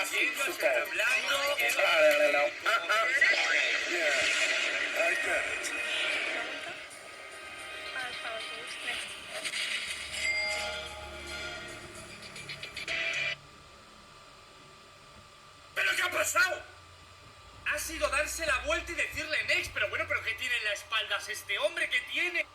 Yendo hacia hablando. Yeah, I get it. ¿Pero qué ha pasado? Ha sido darse la vuelta y decirle next, pero bueno, ¿pero qué tiene en la espalda este hombre? ¿Qué tiene?